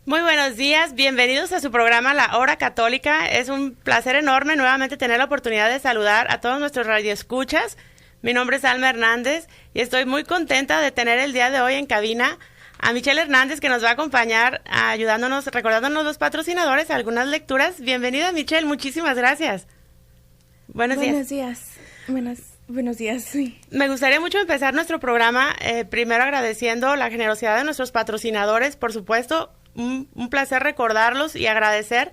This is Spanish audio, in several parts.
Muy buenos días, bienvenidos a su programa La Hora Católica. Es un placer enorme nuevamente tener la oportunidad de saludar a todos nuestros radioescuchas. Mi nombre es Alma Hernández y estoy muy contenta de tener el día de hoy en cabina a Michelle Hernández, que nos va a acompañar ayudándonos, recordándonos los patrocinadores, algunas lecturas. Bienvenida, Michelle, muchísimas gracias. Buenos días. Buenos días, sí. Me gustaría mucho empezar nuestro programa primero agradeciendo la generosidad de nuestros patrocinadores, por supuesto. Un placer recordarlos y agradecer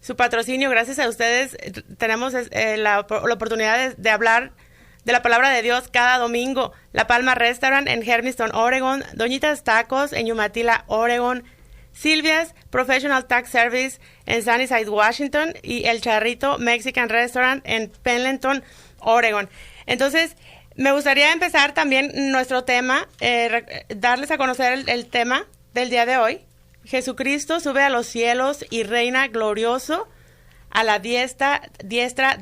su patrocinio. Gracias a ustedes tenemos la oportunidad de hablar de la palabra de Dios cada domingo. La Palma Restaurant en Hermiston, Oregon, Doñitas Tacos en Umatilla, Oregon, Silvia's Professional Tax Service en Sunnyside, Washington, y El Charrito Mexican Restaurant en Pendleton, Oregon. Entonces, me gustaría empezar también nuestro tema, darles a conocer el tema del día de hoy. Jesucristo sube a los cielos y reina glorioso a la diestra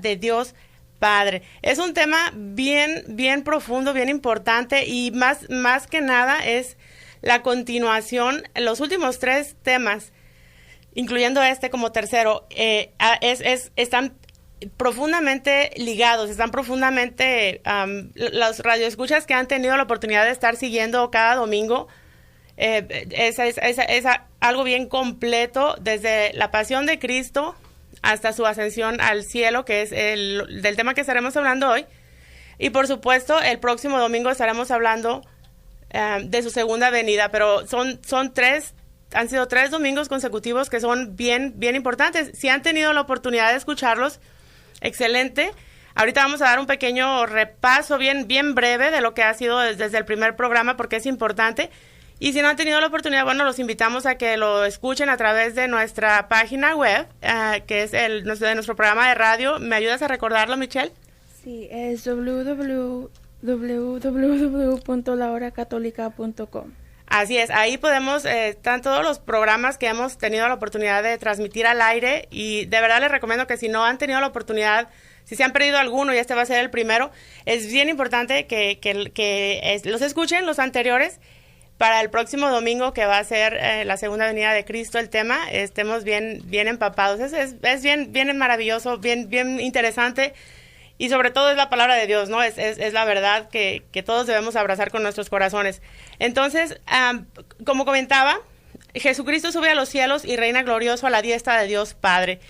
de Dios Padre. Es un tema bien profundo, bien importante, y más que nada es la continuación. Los últimos tres temas, incluyendo este como tercero, están profundamente ligados, están profundamente, los radioescuchas que han tenido la oportunidad de estar siguiendo cada domingo, es algo bien completo, desde la pasión de Cristo hasta su ascensión al cielo, que es del tema que estaremos hablando hoy. Y por supuesto, el próximo domingo estaremos hablando de su segunda venida, pero han sido 3 domingos consecutivos que son bien importantes. Si han tenido la oportunidad de escucharlos, excelente. Ahorita vamos a dar un pequeño repaso bien breve de lo que ha sido desde el primer programa, porque es importante. Y si no han tenido la oportunidad, bueno, los invitamos a que lo escuchen a través de nuestra página web, que es de nuestro programa de radio. ¿Me ayudas a recordarlo, Michelle? Sí, es www.lahoracatolica.com. Así es, ahí están todos los programas que hemos tenido la oportunidad de transmitir al aire, y de verdad les recomiendo que si no han tenido la oportunidad, si se han perdido alguno y este va a ser el primero, es bien importante que los escuchen, los anteriores, para el próximo domingo, que va a ser la segunda venida de Cristo, el tema, estemos bien empapados. Es bien maravilloso, bien interesante, y sobre todo es la palabra de Dios, ¿no? Es la verdad que todos debemos abrazar con nuestros corazones. Entonces, como comentaba, Jesucristo sube a los cielos y reina glorioso a la diestra de Dios Padre.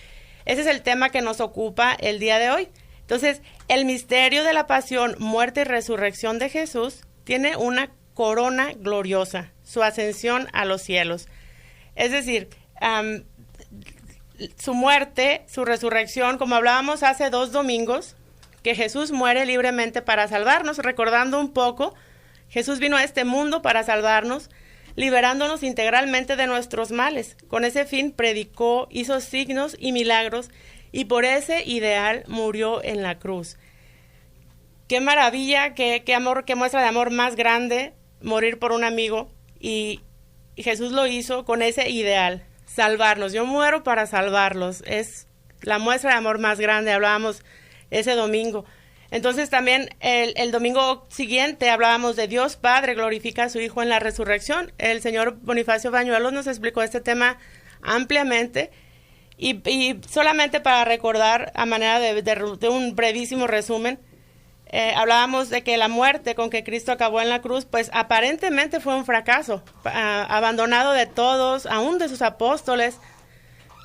Ese es el tema que nos ocupa el día de hoy. Entonces, el misterio de la pasión, muerte y resurrección de Jesús tiene una corona gloriosa, su ascensión a los cielos. Es decir, su muerte, su resurrección, como hablábamos hace 2 domingos, que Jesús muere libremente para salvarnos. Recordando un poco, Jesús vino a este mundo para salvarnos, liberándonos integralmente de nuestros males. Con ese fin predicó, hizo signos y milagros, y por ese ideal murió en la cruz. Qué maravilla, qué amor, qué muestra de amor más grande, morir por un amigo, y Jesús lo hizo con ese ideal, salvarnos. Yo muero para salvarlos. Es la muestra de amor más grande. Hablábamos ese domingo. Entonces también el domingo siguiente hablábamos de Dios Padre glorifica a su Hijo en la resurrección. El señor Bonifacio Bañuelos nos explicó este tema ampliamente, y solamente para recordar a manera de un brevísimo resumen, hablábamos de que la muerte con que Cristo acabó en la cruz, pues aparentemente fue un fracaso, abandonado de todos, aún de sus apóstoles,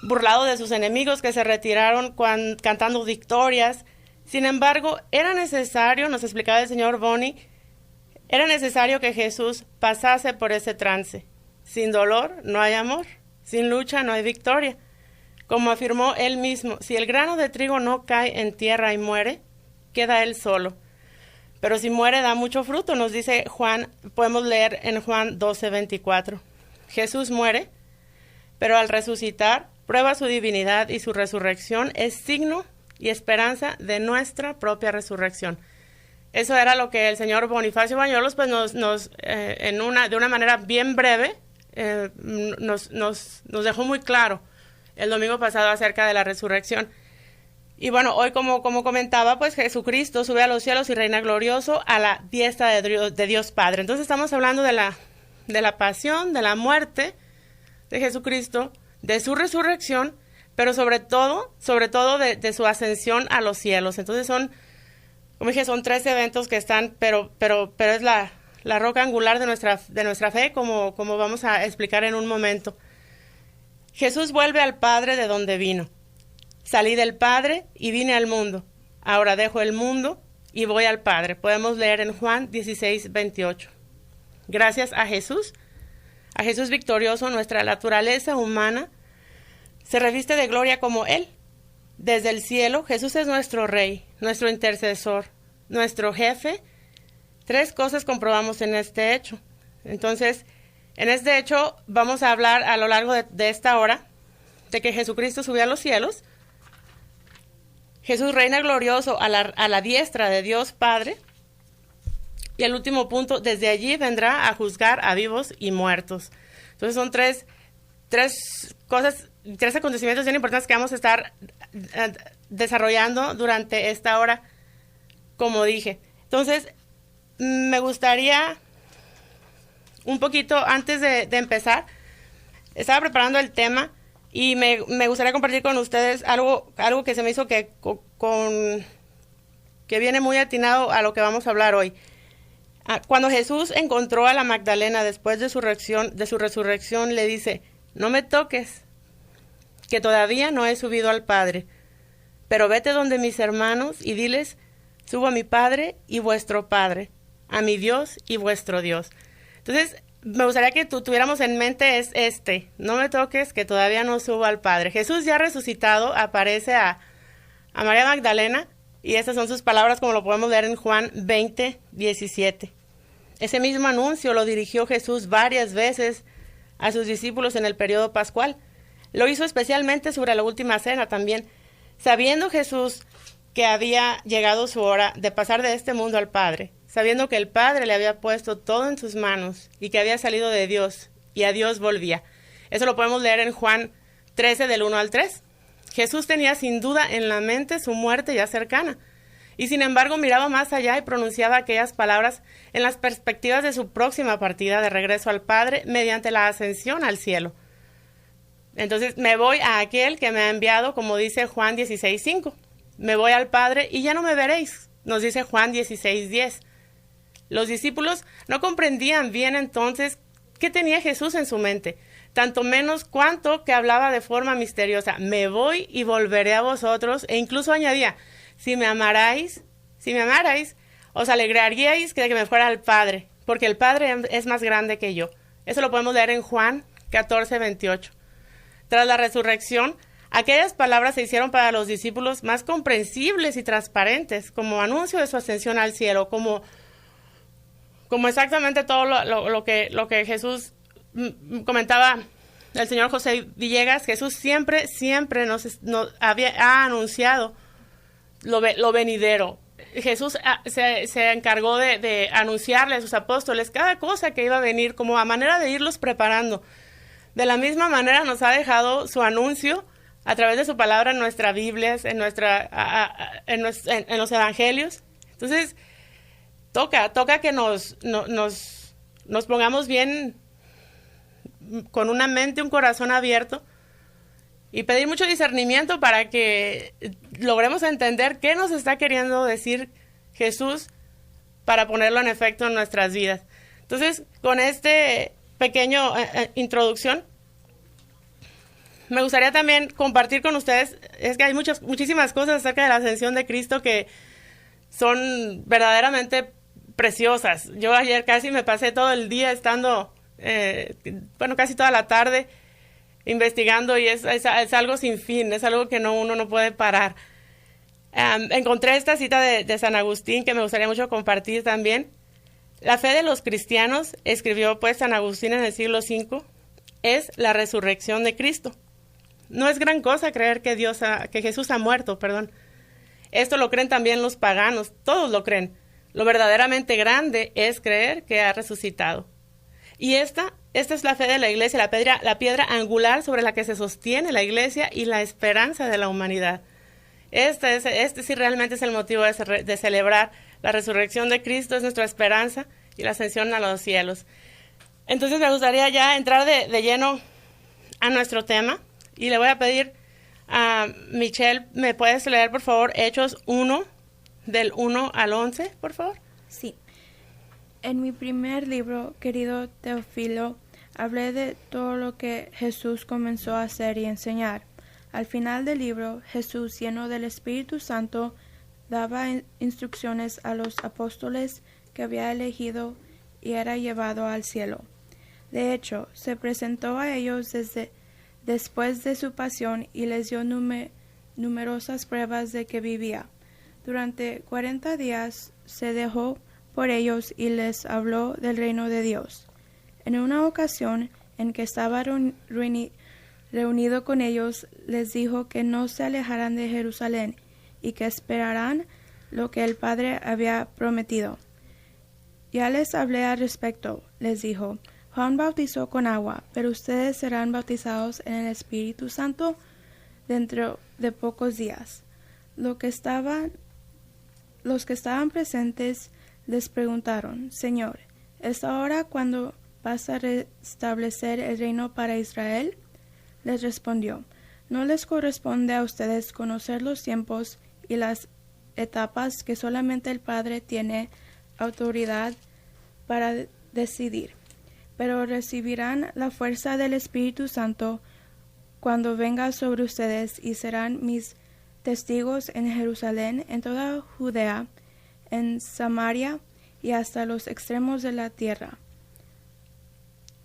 burlado de sus enemigos que se retiraron cantando victorias. Sin embargo, era necesario, nos explicaba el señor Boni, era necesario que Jesús pasase por ese trance. Sin dolor no hay amor, sin lucha no hay victoria. Como afirmó él mismo, si el grano de trigo no cae en tierra y muere, queda él solo. Pero si muere da mucho fruto, nos dice Juan, podemos leer en Juan 12:24. Jesús muere, pero al resucitar prueba su divinidad, y su resurrección es signo y esperanza de nuestra propia resurrección. Eso era lo que el señor Bonifacio Bañuelos pues de una manera bien breve nos dejó muy claro el domingo pasado acerca de la resurrección. Y bueno, hoy como comentaba, pues Jesucristo sube a los cielos y reina glorioso a la diestra de Dios Padre. Entonces estamos hablando de la pasión, de la muerte, de Jesucristo, de su resurrección, pero sobre todo de su ascensión a los cielos. Entonces como dije, son 3 eventos que están, pero es la roca angular de nuestra fe, como vamos a explicar en un momento. Jesús vuelve al Padre de donde vino. Salí del Padre y vine al mundo. Ahora dejo el mundo y voy al Padre. Podemos leer en Juan 16:28. Gracias a Jesús victorioso, nuestra naturaleza humana se reviste de gloria como Él. Desde el cielo, Jesús es nuestro Rey, nuestro intercesor, nuestro jefe. 3 cosas comprobamos en este hecho. Entonces, en este hecho vamos a hablar a lo largo de esta hora de que Jesucristo subió a los cielos. Jesús reina glorioso a la diestra de Dios Padre. Y el último punto, desde allí vendrá a juzgar a vivos y muertos. Entonces son tres cosas, 3 acontecimientos bien importantes que vamos a estar desarrollando durante esta hora, como dije. Entonces, me gustaría un poquito, antes de empezar, estaba preparando el tema y me gustaría compartir con ustedes algo que se me hizo que viene muy atinado a lo que vamos a hablar hoy. Cuando Jesús encontró a la Magdalena después de su resurrección, le dice: no me toques, que todavía no he subido al Padre, pero vete donde mis hermanos y diles: subo a mi Padre y vuestro Padre, a mi Dios y vuestro Dios. Entonces, me gustaría que tuviéramos en mente no me toques, que todavía no subo al Padre. Jesús ya resucitado aparece a María Magdalena, y estas son sus palabras, como lo podemos leer en Juan 20:17. Ese mismo anuncio lo dirigió Jesús varias veces a sus discípulos en el periodo pascual. Lo hizo especialmente sobre la última cena también. Sabiendo Jesús que había llegado su hora de pasar de este mundo al Padre, sabiendo que el Padre le había puesto todo en sus manos y que había salido de Dios y a Dios volvía. Eso lo podemos leer en Juan 13, del 1 al 3. Jesús tenía sin duda en la mente su muerte ya cercana, y sin embargo miraba más allá y pronunciaba aquellas palabras en las perspectivas de su próxima partida de regreso al Padre mediante la ascensión al cielo. Entonces, me voy a aquel que me ha enviado, como dice Juan 16:5. Me voy al Padre y ya no me veréis, nos dice Juan 16:10. Los discípulos no comprendían bien entonces qué tenía Jesús en su mente, tanto menos cuánto que hablaba de forma misteriosa: me voy y volveré a vosotros, e incluso añadía: si me amarais, os alegraríais de que me fuera al Padre, porque el Padre es más grande que yo. Eso lo podemos leer en Juan 14:28. Tras la resurrección, aquellas palabras se hicieron para los discípulos más comprensibles y transparentes, como anuncio de su ascensión al cielo, como exactamente todo lo que Jesús comentaba el señor José Villegas. Jesús siempre ha anunciado lo venidero. Jesús se encargó de anunciarle a sus apóstoles cada cosa que iba a venir, como a manera de irlos preparando. De la misma manera nos ha dejado su anuncio a través de su palabra en nuestra Biblia, en los evangelios. Entonces, toca que nos pongamos bien, con una mente, un corazón abierto, y pedir mucho discernimiento para que logremos entender qué nos está queriendo decir Jesús para ponerlo en efecto en nuestras vidas. Entonces, con este pequeño introducción, me gustaría también compartir con ustedes, es que hay muchísimas cosas acerca de la ascensión de Cristo que son verdaderamente preciosas. Yo ayer casi me pasé todo el día estando, casi toda la tarde investigando, y es algo sin fin, es algo que uno no puede parar. Encontré esta cita de San Agustín que me gustaría mucho compartir también. La fe de los cristianos, escribió pues San Agustín en el siglo V, es la resurrección de Cristo. No es gran cosa creer que Jesús ha muerto, Esto lo creen también los paganos, todos lo creen. Lo verdaderamente grande es creer que ha resucitado. Y esta es la fe de la Iglesia, la piedra angular sobre la que se sostiene la Iglesia y la esperanza de la humanidad. Este sí realmente es el motivo de celebrar la resurrección de Cristo, es nuestra esperanza y la ascensión a los cielos. Entonces me gustaría ya entrar de lleno a nuestro tema y le voy a pedir a Michelle, ¿me puedes leer por favor Hechos 1 del 1 al 11, por favor? Sí. En mi primer libro, querido Teófilo, hablé de todo lo que Jesús comenzó a hacer y enseñar. Al final del libro, Jesús, lleno del Espíritu Santo, daba instrucciones a los apóstoles que había elegido y era llevado al cielo. De hecho, se presentó a ellos después de su pasión y les dio numerosas pruebas de que vivía. Durante 40 días se dejó por ellos y les habló del reino de Dios. En una ocasión en que estaba reunido con ellos, les dijo que no se alejaran de Jerusalén y que esperaran lo que el Padre había prometido. Ya les hablé al respecto, les dijo. Juan bautizó con agua, pero ustedes serán bautizados en el Espíritu Santo dentro de pocos días. Los que estaban presentes les preguntaron, Señor, ¿es ahora cuando vas a restablecer el reino para Israel? Les respondió, no les corresponde a ustedes conocer los tiempos y las etapas que solamente el Padre tiene autoridad para decidir, pero recibirán la fuerza del Espíritu Santo cuando venga sobre ustedes y serán mis testigos en Jerusalén, en toda Judea, en Samaria y hasta los extremos de la tierra.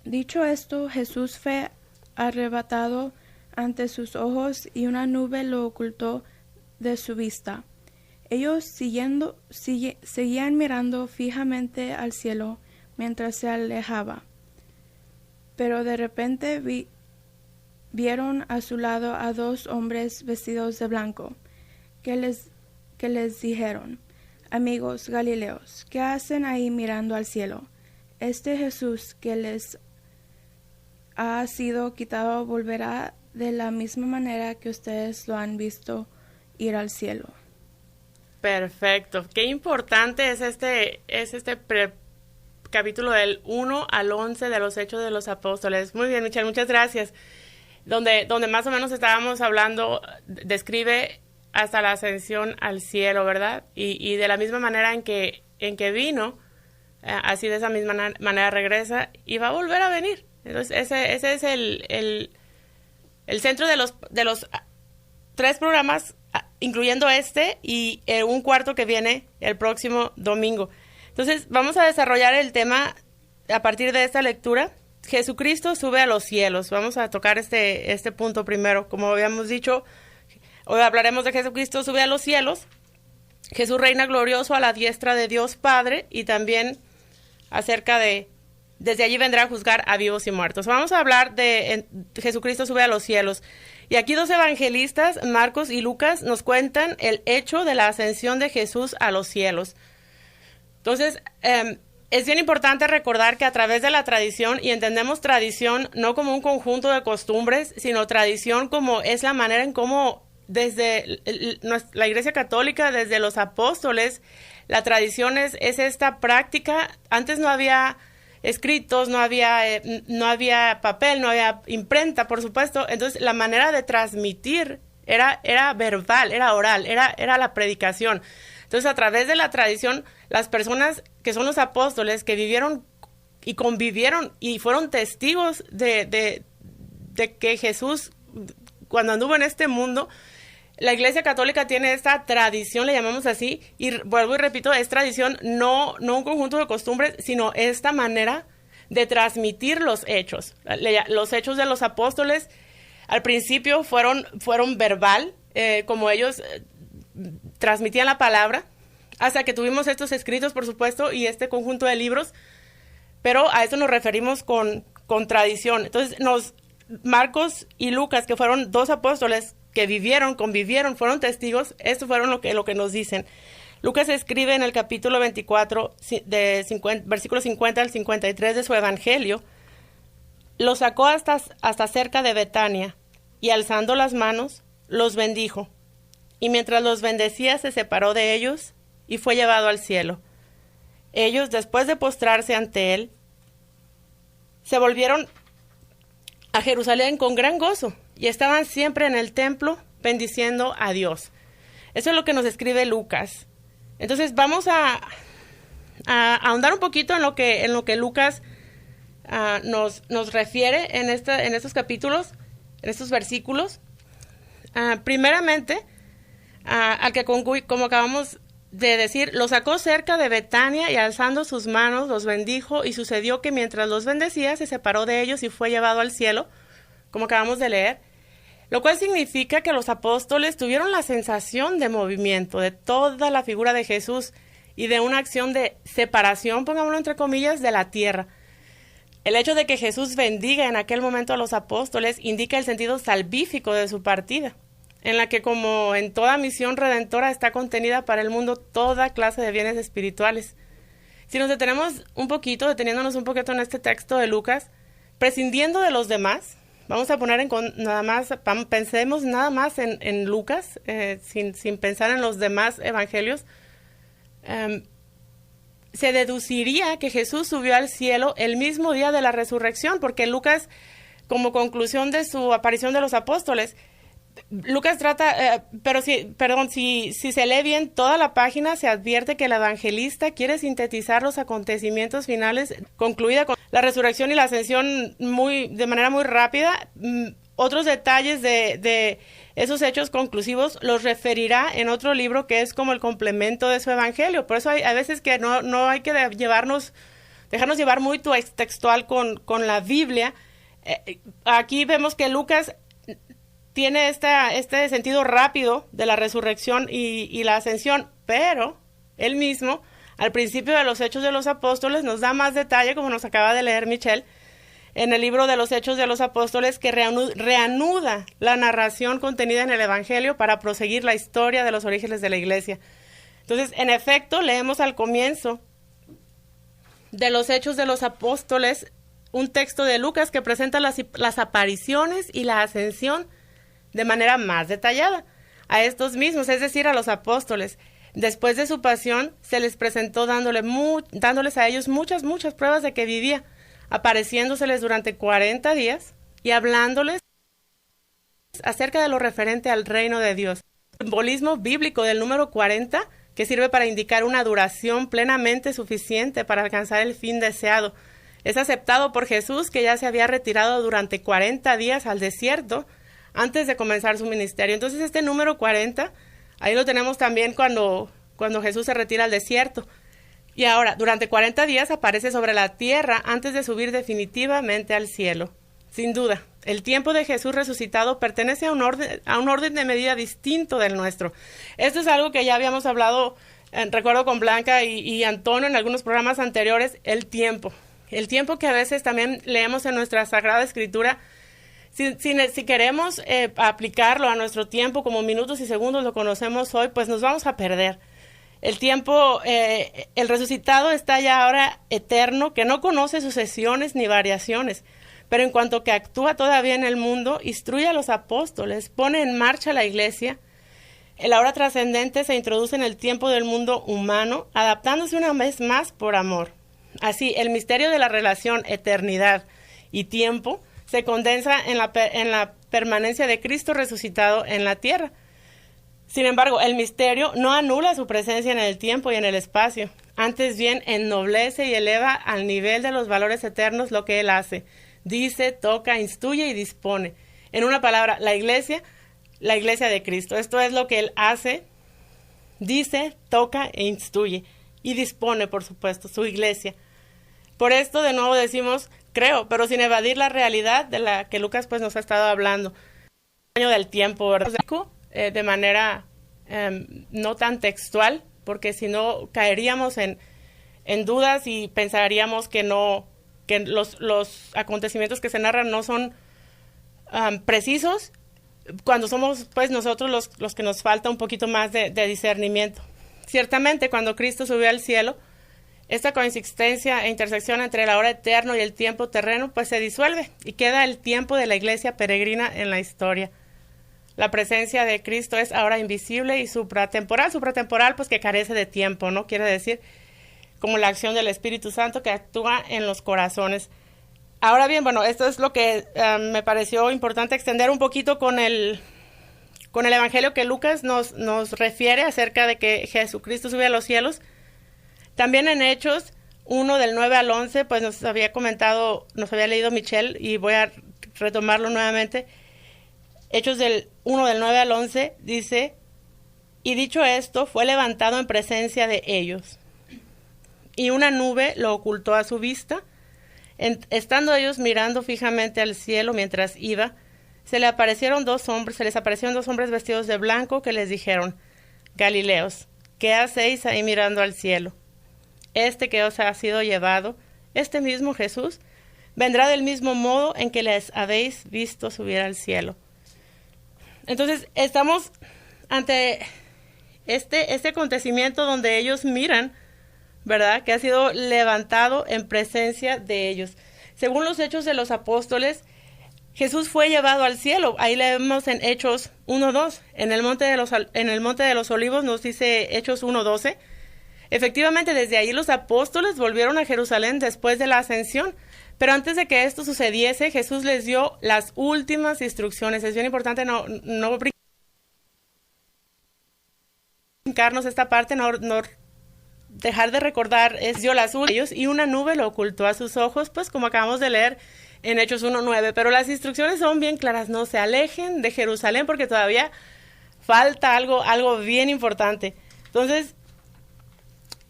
Dicho esto, Jesús fue arrebatado ante sus ojos y una nube lo ocultó de su vista. Ellos seguían mirando fijamente al cielo mientras se alejaba. Pero de repente vieron a su lado a dos hombres vestidos de blanco, que les dijeron, amigos Galileos, ¿qué hacen ahí mirando al cielo? Este Jesús que les ha sido quitado volverá de la misma manera que ustedes lo han visto ir al cielo. Perfecto. Qué importante es este capítulo del 1 al 11 de los Hechos de los Apóstoles. Muy bien, Michelle, muchas gracias. Donde más o menos estábamos hablando, describe hasta la ascensión al cielo, ¿verdad? Y de la misma manera en que vino, así de esa misma manera regresa y va a volver a venir. Entonces, ese es el centro de los 3 programas, incluyendo este y un cuarto que viene el próximo domingo. Entonces, vamos a desarrollar el tema a partir de esta lectura. Jesucristo sube a los cielos. Vamos a tocar este punto primero. Como habíamos dicho, hoy hablaremos de Jesucristo sube a los cielos. Jesús reina glorioso a la diestra de Dios Padre y también acerca de desde allí vendrá a juzgar a vivos y muertos. Vamos a hablar de Jesucristo sube a los cielos. Y aquí 2 evangelistas, Marcos y Lucas, nos cuentan el hecho de la ascensión de Jesús a los cielos. Entonces, es bien importante recordar que a través de la tradición, y entendemos tradición no como un conjunto de costumbres, sino tradición como es la manera en cómo desde la Iglesia Católica, desde los apóstoles, la tradición es esta práctica. Antes no había escritos, no había papel, no había imprenta, por supuesto. Entonces, la manera de transmitir era verbal, era oral, era la predicación. Entonces, a través de la tradición, las personas que son los apóstoles, que vivieron y convivieron y fueron testigos de que Jesús, cuando anduvo en este mundo, la Iglesia Católica tiene esta tradición, le llamamos así, y vuelvo y repito, es tradición, no un conjunto de costumbres, sino esta manera de transmitir los hechos. Los hechos de los apóstoles al principio fueron verbal, como ellos transmitían la palabra, hasta que tuvimos estos escritos, por supuesto, y este conjunto de libros, pero a eso nos referimos con tradición. Entonces, Marcos y Lucas, que fueron 2 apóstoles que vivieron, convivieron, fueron testigos, esto fueron lo que nos dicen. Lucas escribe en el capítulo 24, versículos 50 al 53 de su evangelio, los sacó hasta cerca de Betania, y alzando las manos, los bendijo. Y mientras los bendecía, se separó de ellos y fue llevado al cielo. Ellos, después de postrarse ante él, se volvieron a Jerusalén con gran gozo y estaban siempre en el templo bendiciendo a Dios. Eso es lo que nos escribe Lucas. Entonces vamos a ahondar un poquito en lo que Lucas nos refiere en estos capítulos, en estos versículos. Primeramente, al que como acabamos de decir, lo sacó cerca de Betania y alzando sus manos los bendijo, y sucedió que mientras los bendecía se separó de ellos y fue llevado al cielo, como acabamos de leer, lo cual significa que los apóstoles tuvieron la sensación de movimiento de toda la figura de Jesús y de una acción de separación, pongámoslo entre comillas, de la tierra. El hecho de que Jesús bendiga en aquel momento a los apóstoles indica el sentido salvífico de su partida, en la que, como en toda misión redentora, está contenida para el mundo toda clase de bienes espirituales. Si nos deteniéndonos un poquito en este texto de Lucas, prescindiendo de los demás, vamos a poner pensemos nada más en Lucas, sin pensar en los demás evangelios, se deduciría que Jesús subió al cielo el mismo día de la resurrección, porque Lucas, como conclusión de su aparición de los apóstoles, Lucas trata, si se lee bien toda la página, se advierte que el evangelista quiere sintetizar los acontecimientos finales, concluida con la resurrección y la ascensión de manera muy rápida. Otros detalles de esos hechos conclusivos los referirá en otro libro que es como el complemento de su evangelio. Por eso hay veces que no hay que dejarnos llevar muy textual con la Biblia. Aquí vemos que Lucas tiene este sentido rápido de la resurrección y la ascensión, pero él mismo, al principio de los Hechos de los Apóstoles, nos da más detalle, como nos acaba de leer Michelle, en el libro de los Hechos de los Apóstoles, que reanuda la narración contenida en el Evangelio para proseguir la historia de los orígenes de la Iglesia. Entonces, en efecto, leemos al comienzo de los Hechos de los Apóstoles un texto de Lucas que presenta las apariciones y la ascensión de manera más detallada a estos mismos, es decir, a los apóstoles. Después de su pasión, se les presentó dándoles a ellos muchas pruebas de que vivía, apareciéndoseles durante 40 días y hablándoles acerca de lo referente al reino de Dios. El simbolismo bíblico del número 40, que sirve para indicar una duración plenamente suficiente para alcanzar el fin deseado. Es aceptado por Jesús, que ya se había retirado durante 40 días al desierto antes de comenzar su ministerio. Entonces este número 40, ahí lo tenemos también cuando Jesús se retira al desierto. Y ahora, durante 40 días aparece sobre la tierra antes de subir definitivamente al cielo. Sin duda, el tiempo de Jesús resucitado pertenece a un orden de medida distinto del nuestro. Esto es algo que ya habíamos hablado, recuerdo con Blanca y Antonio en algunos programas anteriores, el tiempo. El tiempo que a veces también leemos en nuestra Sagrada Escritura. Si queremos aplicarlo a nuestro tiempo como minutos y segundos lo conocemos hoy, pues nos vamos a perder. El tiempo, el resucitado está ya ahora eterno, que no conoce sucesiones ni variaciones, pero en cuanto que actúa todavía en el mundo, instruye a los apóstoles, pone en marcha la iglesia. El ahora trascendente se introduce en el tiempo del mundo humano, adaptándose una vez más por amor. Así, el misterio de la relación eternidad y tiempo se condensa en la permanencia de Cristo resucitado en la tierra. Sin embargo, el misterio no anula su presencia en el tiempo y en el espacio. Antes bien, ennoblece y eleva al nivel de los valores eternos lo que Él hace. Dice, toca, instruye y dispone. En una palabra, la iglesia de Cristo. Esto es lo que Él hace, dice, toca e instruye. Y dispone, por supuesto, su iglesia. Por esto, de nuevo decimos, creo, pero sin evadir la realidad de la que Lucas pues nos ha estado hablando. El año del tiempo, ¿verdad? De manera no tan textual, porque si no caeríamos en dudas y pensaríamos que los acontecimientos que se narran no son precisos, cuando somos pues nosotros los que nos falta un poquito más de discernimiento. Ciertamente, cuando Cristo subió al cielo, esta coexistencia e intersección entre el ahora eterno y el tiempo terreno pues se disuelve y queda el tiempo de la iglesia peregrina en la historia. La presencia de Cristo es ahora invisible y supratemporal pues que carece de tiempo, ¿no? Quiere decir como la acción del Espíritu Santo que actúa en los corazones. Ahora bien, bueno, esto es lo que me pareció importante extender un poquito con el evangelio que Lucas nos refiere acerca de que Jesucristo sube a los cielos. También en Hechos 1 del 9 al 11, pues nos había leído Michelle y voy a retomarlo nuevamente. Hechos 1 del 9 al 11 dice: y dicho esto, fue levantado en presencia de ellos, y una nube lo ocultó a su vista. Estando ellos mirando fijamente al cielo mientras iba, se les aparecieron dos hombres vestidos de blanco que les dijeron: Galileos, ¿qué hacéis ahí mirando al cielo? Este que os ha sido llevado, este mismo Jesús, vendrá del mismo modo en que les habéis visto subir al cielo. Entonces, estamos ante este acontecimiento donde ellos miran, ¿verdad?, que ha sido levantado en presencia de ellos. Según los Hechos de los Apóstoles, Jesús fue llevado al cielo. Ahí leemos en Hechos 1:2. En el monte de los Olivos nos dice Hechos 1:12. Efectivamente, desde ahí los apóstoles volvieron a Jerusalén después de la ascensión. Pero antes de que esto sucediese, Jesús les dio las últimas instrucciones. Es bien importante no brincarnos esta parte, no dejar de recordar. Dio las últimas y una nube lo ocultó a sus ojos, pues como acabamos de leer en Hechos 1:9. Pero las instrucciones son bien claras: no se alejen de Jerusalén porque todavía falta algo bien importante. Entonces,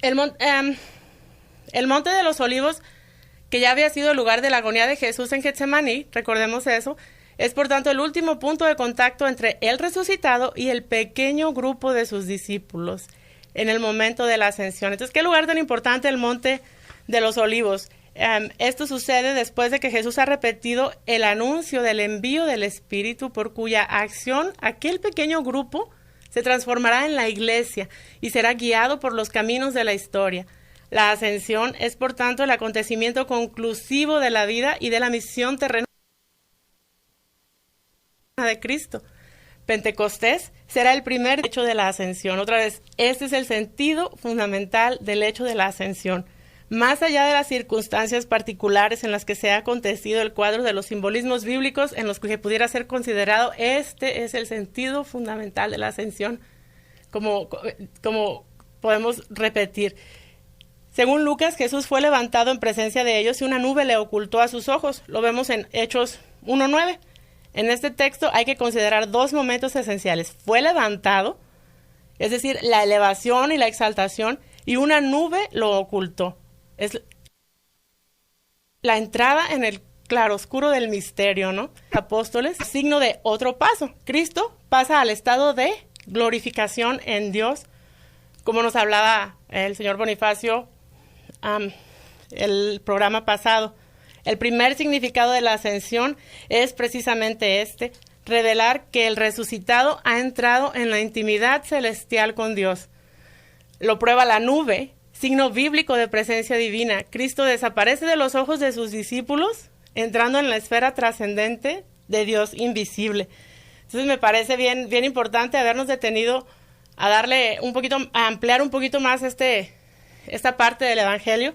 el monte de los Olivos, que ya había sido el lugar de la agonía de Jesús en Getsemaní, recordemos eso, es por tanto el último punto de contacto entre el resucitado y el pequeño grupo de sus discípulos en el momento de la ascensión. Entonces, ¿qué lugar tan importante el monte de los Olivos? Esto sucede después de que Jesús ha repetido el anuncio del envío del Espíritu, por cuya acción aquel pequeño grupo se transformará en la iglesia y será guiado por los caminos de la historia. La ascensión es, por tanto, el acontecimiento conclusivo de la vida y de la misión terrena de Cristo. Pentecostés será el primer hecho de la ascensión. Otra vez, este es el sentido fundamental del hecho de la ascensión. Más allá de las circunstancias particulares en las que se ha acontecido el cuadro de los simbolismos bíblicos en los que pudiera ser considerado, este es el sentido fundamental de la ascensión, como podemos repetir. Según Lucas, Jesús fue levantado en presencia de ellos y una nube le ocultó a sus ojos. Lo vemos en Hechos 1:9. En este texto hay que considerar dos momentos esenciales: fue levantado, es decir, la elevación y la exaltación, y una nube lo ocultó. Es la entrada en el claroscuro del misterio, ¿no? Apóstoles, signo de otro paso. Cristo pasa al estado de glorificación en Dios, como nos hablaba el señor Bonifacio el programa pasado. El primer significado de la ascensión es precisamente revelar que el resucitado ha entrado en la intimidad celestial con Dios. Lo prueba la nube, signo bíblico de presencia divina. Cristo desaparece de los ojos de sus discípulos, entrando en la esfera trascendente de Dios invisible. Entonces me parece bien importante habernos detenido a ampliar un poquito más esta parte del Evangelio.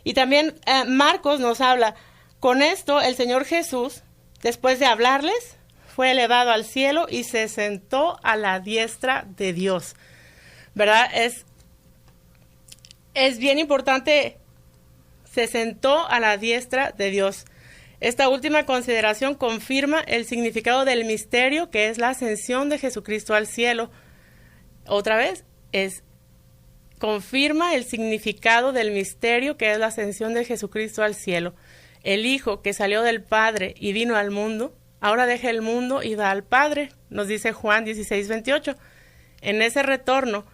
Y también Marcos nos habla: con esto el Señor Jesús, después de hablarles, fue elevado al cielo y se sentó a la diestra de Dios. ¿Verdad? Es bien importante, se sentó a la diestra de Dios. Esta última consideración confirma el significado del misterio, que es la ascensión de Jesucristo al cielo. Otra vez, confirma el significado del misterio, que es la ascensión de Jesucristo al cielo. El Hijo que salió del Padre y vino al mundo, ahora deja el mundo y va al Padre, nos dice Juan 16:28. En ese retorno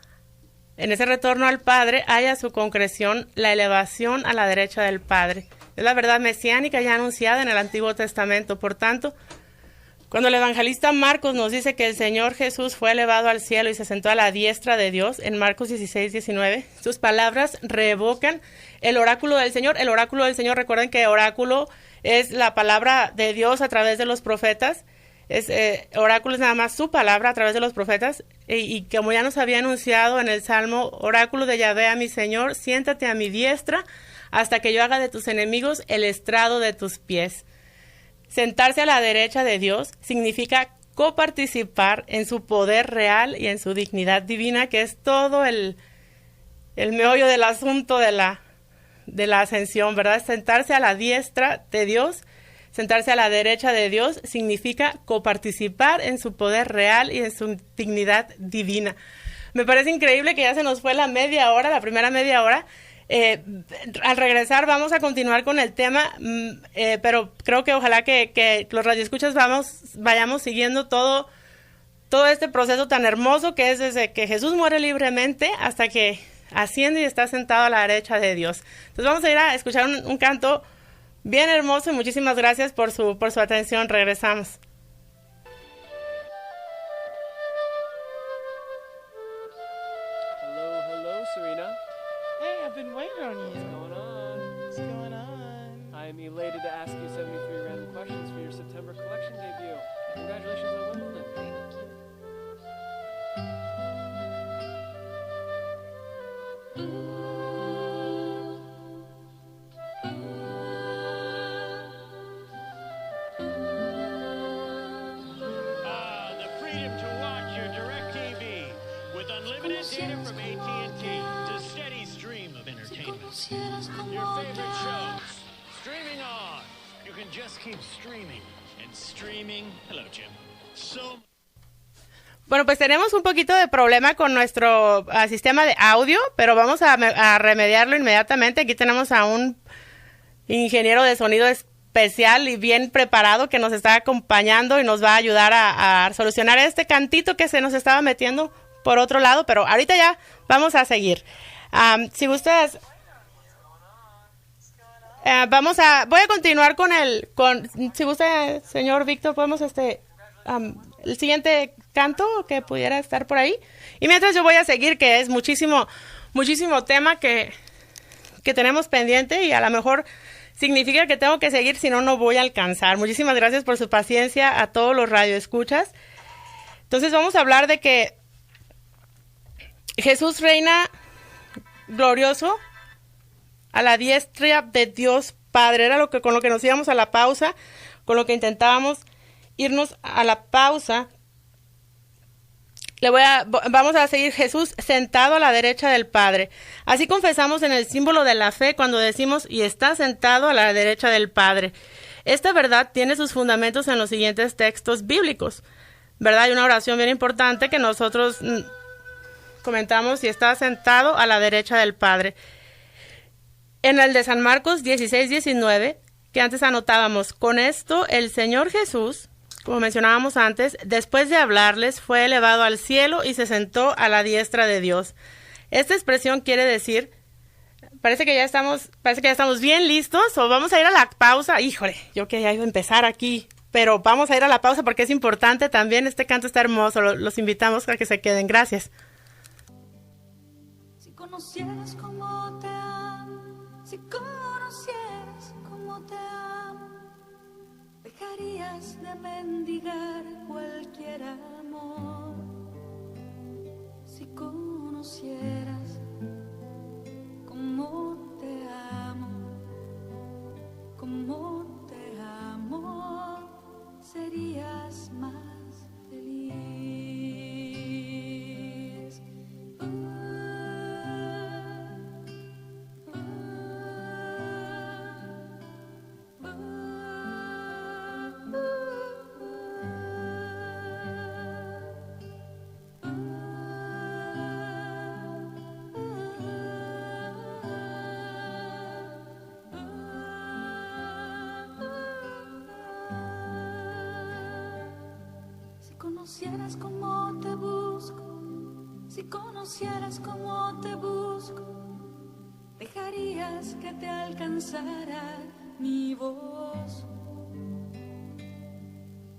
al Padre haya su concreción la elevación a la derecha del Padre. Es la verdad mesiánica ya anunciada en el Antiguo Testamento. Por tanto, cuando el evangelista Marcos nos dice que el Señor Jesús fue elevado al cielo y se sentó a la diestra de Dios, en Marcos 16:19, sus palabras reevocan el oráculo del Señor. El oráculo del Señor, recuerden que oráculo es la palabra de Dios a través de los profetas. Oráculo es nada más su palabra a través de los profetas, y como ya nos había anunciado en el Salmo: oráculo de Yahvé a mi Señor, siéntate a mi diestra hasta que yo haga de tus enemigos el estrado de tus pies. Sentarse a la derecha de Dios significa coparticipar en su poder real y en su dignidad divina, que es todo el meollo del asunto de la ascensión, ¿verdad? Sentarse a la diestra de Dios, sentarse a la derecha de Dios, significa coparticipar en su poder real y en su dignidad divina. Me parece increíble que ya se nos fue la primera media hora. Al regresar vamos a continuar con el tema, pero creo que ojalá que los radioescuchas vayamos siguiendo todo este proceso tan hermoso que es desde que Jesús muere libremente hasta que asciende y está sentado a la derecha de Dios. Entonces vamos a ir a escuchar un canto bien hermoso y muchísimas gracias por su atención. Regresamos. Hello, Serena. Hey, I've been waiting on you. What's going on? What's going on? I am elated to ask you 73 random questions for your September collection debut. Congratulations on Wimbledon. Thank you. The freedom to watch your DirecTV with unlimited data from AT&T to steady stream of entertainment. Your favorite shows, streaming on. You can just keep streaming and streaming. Hello, Jim. Bueno, pues tenemos un poquito de problema con nuestro sistema de audio, pero vamos a remediarlo inmediatamente. Aquí tenemos a un ingeniero de sonido especial y bien preparado que nos está acompañando y nos va a ayudar a solucionar este cantito que se nos estaba metiendo por otro lado, pero ahorita ya vamos a seguir. Si gustas, voy a continuar si gusta, señor Víctor, podemos el siguiente canto que pudiera estar por ahí. Y mientras yo voy a seguir, que es muchísimo tema que tenemos pendiente y a lo mejor significa que tengo que seguir, si no, no voy a alcanzar. Muchísimas gracias por su paciencia a todos los radioescuchas. Entonces vamos a hablar de que Jesús reina glorioso a la diestra de Dios Padre. Era con lo que nos íbamos a la pausa, con lo que intentábamos irnos a la pausa. Vamos a seguir Jesús sentado a la derecha del Padre. Así confesamos en el símbolo de la fe cuando decimos y está sentado a la derecha del Padre. Esta verdad tiene sus fundamentos en los siguientes textos bíblicos, ¿verdad? Hay una oración bien importante que nosotros comentamos y está sentado a la derecha del Padre. En el de San Marcos 16:19, que antes anotábamos, con esto el Señor Jesús, como mencionábamos antes, después de hablarles, fue elevado al cielo y se sentó a la diestra de Dios. Esta expresión quiere decir, parece que ya estamos bien listos, o vamos a ir a la pausa. Híjole, yo que ya iba a empezar aquí, pero vamos a ir a la pausa porque es importante también. Este canto está hermoso, los invitamos a que se queden. Gracias. Si conocieras cómo te amo, si conocieras cómo te amo, dejarías de mendigar cualquier amor. Si conocieras cómo te amo, serías más feliz. Si conocieras cómo te busco, si conocieras cómo te busco, dejarías que te alcanzara mi voz.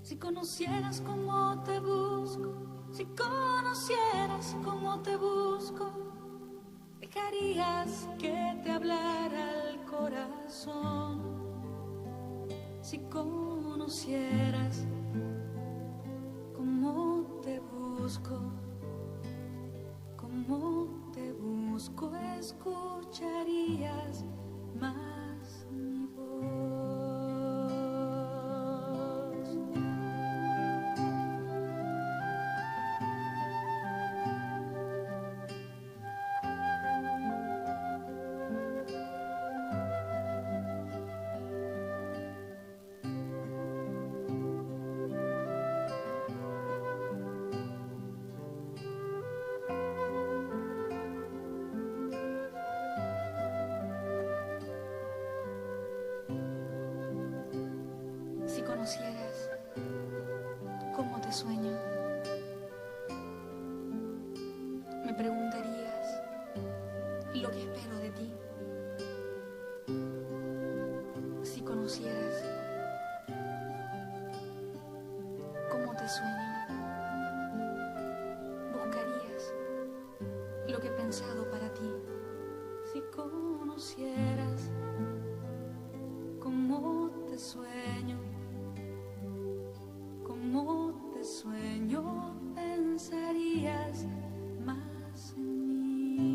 Si conocieras cómo te busco, si conocieras cómo te busco, dejarías que te hablara el corazón. Si conocieras cómo te busco, escucharías más conocieras cómo te sueño, me preguntarías lo que espero de ti. Si conocieras cómo te sueño, buscarías lo que he pensado para ti. Si conocieras cómo te sueño, pensarías más en mí.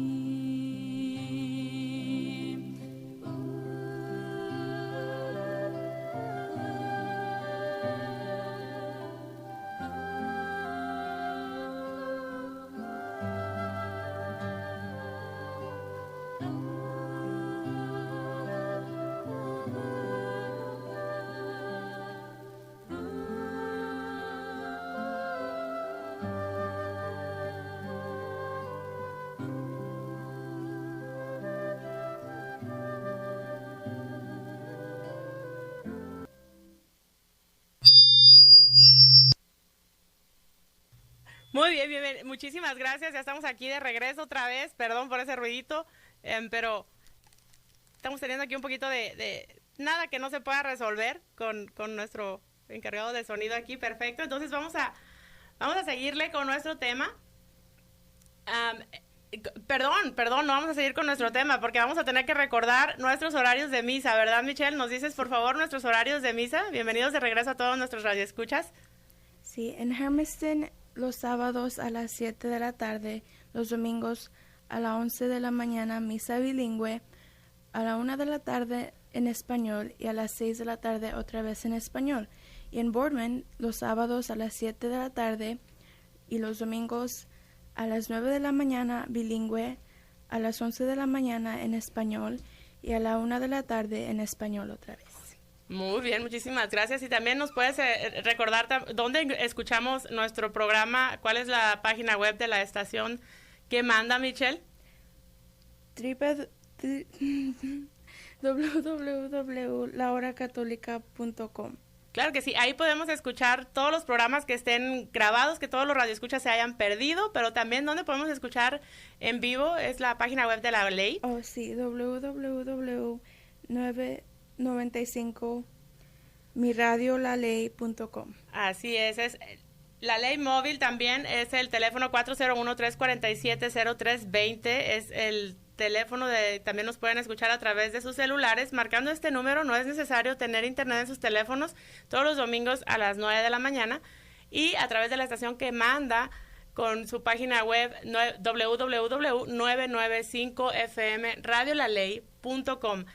Muy bien, bien, muchísimas gracias. Ya estamos aquí de regreso otra vez. Perdón por ese ruidito, pero estamos teniendo aquí un poquito de nada que no se pueda resolver con nuestro encargado de sonido aquí. Perfecto. Entonces vamos a seguirle con nuestro tema. Perdón, no vamos a seguir con nuestro tema porque vamos a tener que recordar nuestros horarios de misa, ¿verdad, Michelle? ¿Nos dices, por favor, nuestros horarios de misa? Bienvenidos de regreso a todos nuestros radioescuchas. Sí, en Hermiston los sábados a las 7 de la tarde, los domingos a las 11 de la mañana, misa bilingüe, a la 1 de la tarde en español y a las 6 de la tarde otra vez en español. Y en Boardman los sábados a las 7 de la tarde y los domingos a las 9 de la mañana bilingüe, a las 11 de la mañana en español y a la 1 de la tarde en español otra vez. Muy bien, muchísimas gracias. Y también nos puedes recordar dónde escuchamos nuestro programa, cuál es la página web de la estación que manda, Michelle. www.lahoracatolica.com. Claro que sí, ahí podemos escuchar todos los programas que estén grabados, que todos los radioescuchas se hayan perdido, pero también donde podemos escuchar en vivo es la página web de la ley. Oh, sí, www.995miradiolалей.com. Así es la ley móvil también es el teléfono 401-347-0320, es el teléfono también nos pueden escuchar a través de sus celulares, marcando este número. No es necesario tener internet en sus teléfonos, todos los domingos a las 9 de la mañana, y a través de la estación que manda con su página web www.995fmradiolaley.com.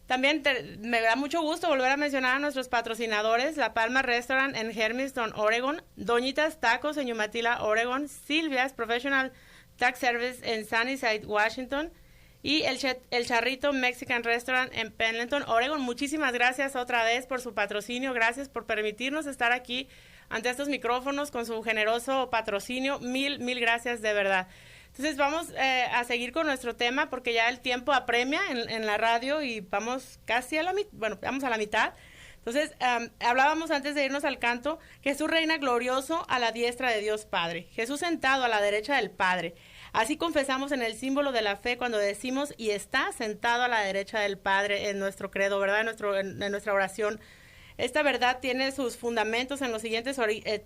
También me da mucho gusto volver a mencionar a nuestros patrocinadores: La Palma Restaurant en Hermiston, Oregon, Doñitas Tacos en Umatilla, Oregon, Silvia's Professional Tax Service en Sunnyside, Washington, y el Charrito Mexican Restaurant en Pendleton, Oregon. Muchísimas gracias otra vez por su patrocinio, gracias por permitirnos estar aquí ante estos micrófonos con su generoso patrocinio. Mil gracias de verdad. Entonces vamos a seguir con nuestro tema porque ya el tiempo apremia en la radio y vamos casi vamos a la mitad. Entonces, hablábamos antes de irnos al canto: Jesús reina glorioso a la diestra de Dios Padre. Jesús sentado a la derecha del Padre. Así confesamos en el símbolo de la fe cuando decimos: y está sentado a la derecha del Padre, en nuestro credo, ¿verdad? En nuestra oración. Esta verdad tiene sus fundamentos en los siguientes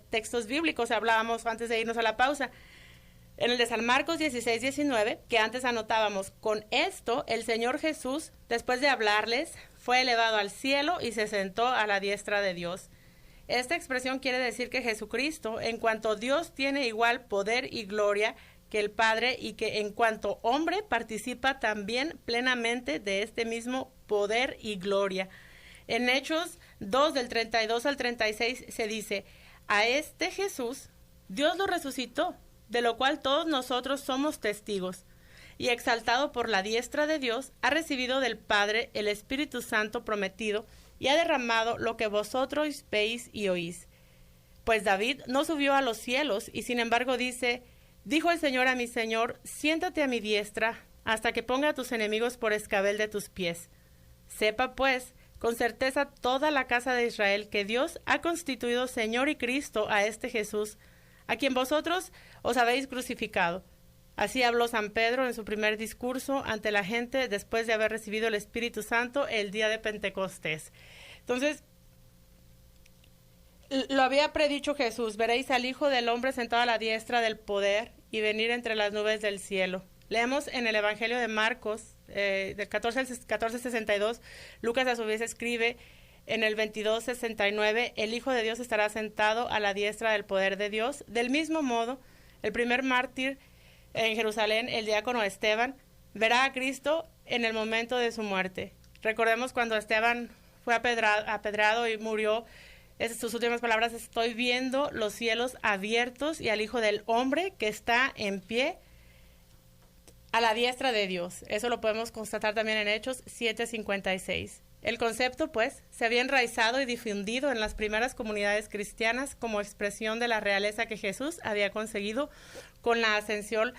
textos bíblicos. Hablábamos antes de irnos a la pausa. En el de San Marcos 16-19, que antes anotábamos: con esto el Señor Jesús, después de hablarles, fue elevado al cielo y se sentó a la diestra de Dios. Esta expresión quiere decir que Jesucristo, en cuanto Dios, tiene igual poder y gloria que el Padre, y que en cuanto hombre participa también plenamente de este mismo poder y gloria. En Hechos 2, del 32 al 36, se dice: a este Jesús Dios lo resucitó, de lo cual todos nosotros somos testigos, y exaltado por la diestra de Dios, ha recibido del Padre el Espíritu Santo prometido, y ha derramado lo que vosotros veis y oís. Pues David no subió a los cielos, y sin embargo dice: dijo el Señor a mi Señor, siéntate a mi diestra, hasta que ponga a tus enemigos por escabel de tus pies. Sepa pues con certeza toda la casa de Israel, que Dios ha constituido Señor y Cristo a este Jesús, a quien vosotros os habéis crucificado. Así habló San Pedro en su primer discurso ante la gente después de haber recibido el Espíritu Santo el día de Pentecostés. Entonces, lo había predicho Jesús: veréis al Hijo del Hombre sentado a la diestra del poder y venir entre las nubes del cielo. Leemos en el Evangelio de Marcos, del 14:62, Lucas a su vez escribe en el 22:69, el Hijo de Dios estará sentado a la diestra del poder de Dios. Del mismo modo, el primer mártir en Jerusalén, el diácono Esteban, verá a Cristo en el momento de su muerte. Recordemos cuando Esteban fue apedreado y murió, sus últimas palabras: estoy viendo los cielos abiertos y al Hijo del Hombre que está en pie a la diestra de Dios. Eso lo podemos constatar también en Hechos 7:56. El concepto, pues, se había enraizado y difundido en las primeras comunidades cristianas como expresión de la realeza que Jesús había conseguido con la ascensión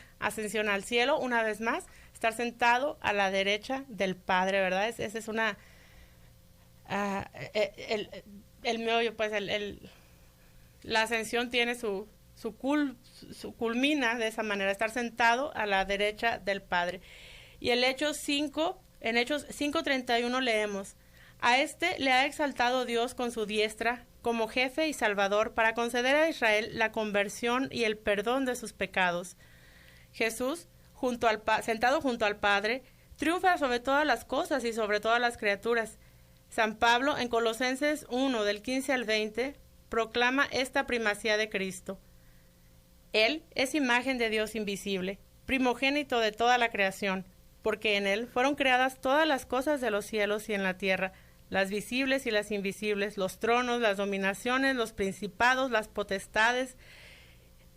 al cielo, una vez más, estar sentado a la derecha del Padre, ¿verdad? Esa es una... el meollo, pues, la ascensión tiene culmina de esa manera, estar sentado a la derecha del Padre. Y en Hechos 5:31 leemos: a este le ha exaltado Dios con su diestra como jefe y salvador para conceder a Israel la conversión y el perdón de sus pecados. Jesús, sentado junto al Padre, triunfa sobre todas las cosas y sobre todas las criaturas. San Pablo, en Colosenses 1, del 15 al 20, proclama esta primacía de Cristo. Él es imagen de Dios invisible, primogénito de toda la creación, porque en Él fueron creadas todas las cosas de los cielos y en la tierra, las visibles y las invisibles, los tronos, las dominaciones, los principados, las potestades.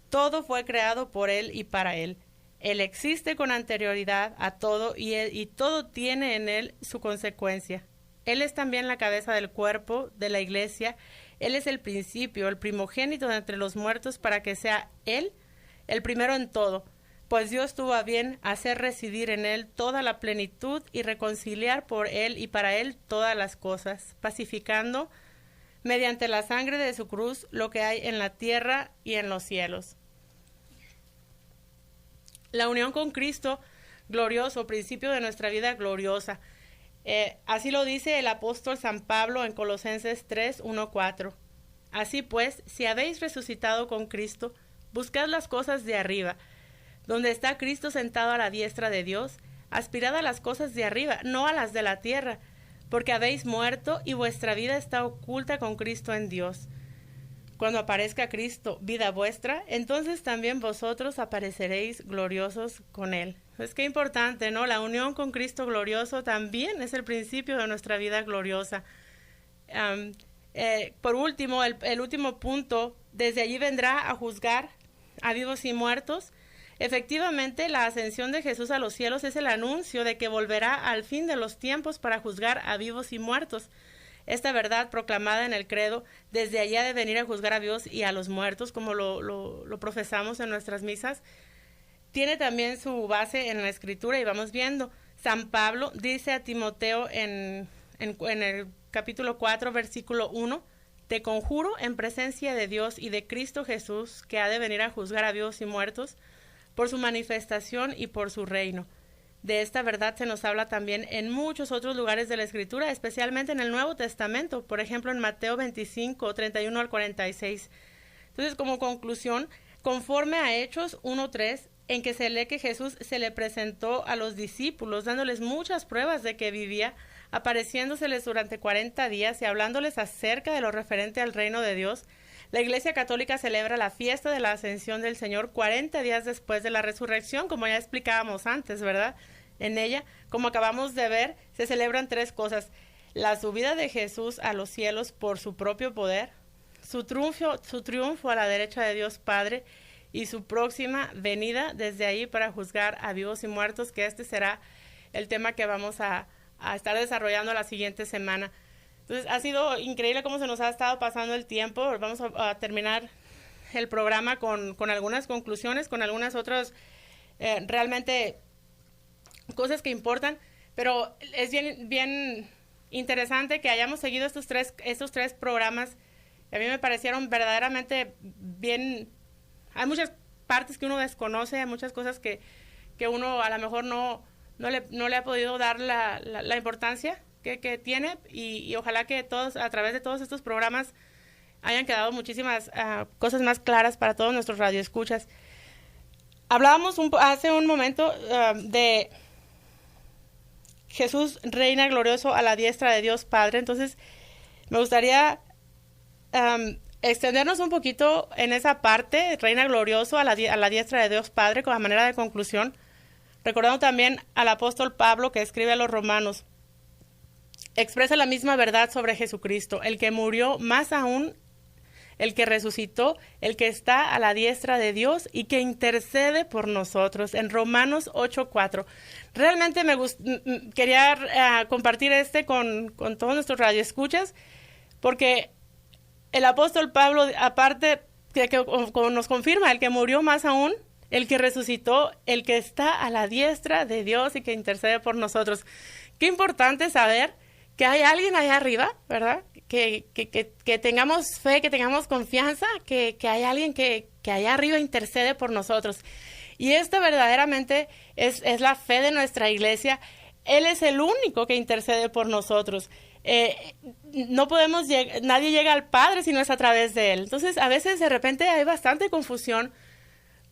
Todo fue creado por Él y para Él. Él existe con anterioridad a todo y todo tiene en Él su consecuencia. Él es también la cabeza del cuerpo, de la Iglesia. Él es el principio, el primogénito de entre los muertos, para que sea Él el primero en todo. Pues Dios tuvo a bien hacer residir en Él toda la plenitud y reconciliar por Él y para Él todas las cosas, pacificando mediante la sangre de su cruz lo que hay en la tierra y en los cielos. La unión con Cristo glorioso, principio de nuestra vida gloriosa. Así lo dice el apóstol San Pablo en Colosenses 3:1-4. Así pues, si habéis resucitado con Cristo, buscad las cosas de arriba, donde está Cristo sentado a la diestra de Dios. Aspirad a las cosas de arriba, no a las de la tierra, porque habéis muerto y vuestra vida está oculta con Cristo en Dios. Cuando aparezca Cristo, vida vuestra, entonces también vosotros apareceréis gloriosos con Él. Es que importante, ¿no? La unión con Cristo glorioso también es el principio de nuestra vida gloriosa. Por último, el último punto: desde allí vendrá a juzgar a vivos y muertos. Efectivamente, la ascensión de Jesús a los cielos es el anuncio de que volverá al fin de los tiempos para juzgar a vivos y muertos. Esta verdad proclamada en el credo, desde allá de venir a juzgar a vivos y a los muertos, como lo profesamos en nuestras misas, tiene también su base en la Escritura, y vamos viendo. San Pablo dice a Timoteo en el capítulo 4, versículo 1, te conjuro en presencia de Dios y de Cristo Jesús, que ha de venir a juzgar a vivos y muertos, por su manifestación y por su reino. De esta verdad se nos habla también en muchos otros lugares de la Escritura, especialmente en el Nuevo Testamento, por ejemplo en Mateo 25, 31 al 46. Entonces, como conclusión, conforme a Hechos 1:3, en que se lee que Jesús se le presentó a los discípulos, dándoles muchas pruebas de que vivía, apareciéndoseles durante 40 días y hablándoles acerca de lo referente al reino de Dios. La Iglesia Católica celebra la fiesta de la Ascensión del Señor 40 días después de la resurrección, como ya explicábamos antes, ¿verdad? En ella, como acabamos de ver, se celebran 3 cosas: la subida de Jesús a los cielos por su propio poder, su triunfo a la derecha de Dios Padre, y su próxima venida desde ahí para juzgar a vivos y muertos, que este será el tema que vamos a estar desarrollando la siguiente semana. Entonces, ha sido increíble cómo se nos ha estado pasando el tiempo. Vamos a terminar el programa con algunas conclusiones, con algunas otras realmente cosas que importan, pero es bien interesante que hayamos seguido estos tres programas. A mí me parecieron verdaderamente bien. Hay muchas partes que uno desconoce, hay muchas cosas que uno a lo mejor no le ha podido dar la importancia que tiene, y ojalá que todos, a través de todos estos programas, hayan quedado muchísimas cosas más claras para todos nuestros radioescuchas. Hablábamos hace un momento de Jesús reina glorioso a la diestra de Dios Padre. Entonces me gustaría extendernos un poquito en esa parte, reina glorioso a la diestra de Dios Padre, como manera de conclusión, recordando también al apóstol Pablo, que escribe a los Romanos. Expresa la misma verdad sobre Jesucristo, el que murió, más aún el que resucitó, el que está a la diestra de Dios y que intercede por nosotros, en Romanos 8:4. Realmente quería compartir con todos nuestros radioescuchas, porque el apóstol Pablo, aparte que nos confirma, el que murió, más aún el que resucitó, el que está a la diestra de Dios y que intercede por nosotros. Qué importante saber que hay alguien allá arriba, ¿verdad? Que tengamos fe, que tengamos confianza, que hay alguien que allá arriba intercede por nosotros. Y esta verdaderamente es la fe de nuestra iglesia. Él es el único que intercede por nosotros. No podemos nadie llega al Padre si no es a través de Él. Entonces, a veces de repente hay bastante confusión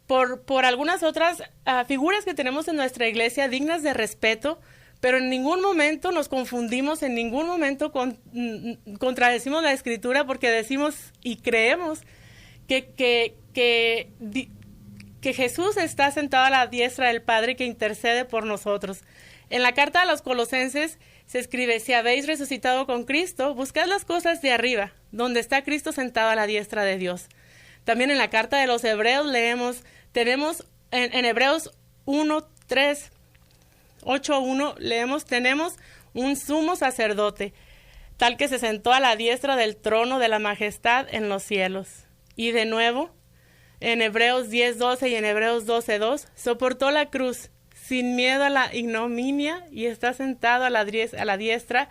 por algunas otras figuras que tenemos en nuestra iglesia dignas de respeto, pero en ningún momento nos confundimos, en ningún momento contradecimos la Escritura, porque decimos y creemos que Jesús está sentado a la diestra del Padre y que intercede por nosotros. En la carta a los Colosenses se escribe: si habéis resucitado con Cristo, buscad las cosas de arriba, donde está Cristo sentado a la diestra de Dios. También en la carta de los Hebreos tenemos en Hebreos 8:1 tenemos un sumo sacerdote, tal que se sentó a la diestra del trono de la majestad en los cielos. Y de nuevo, en Hebreos 10:12 y en Hebreos 12:2, soportó la cruz sin miedo a la ignominia y está sentado a la diestra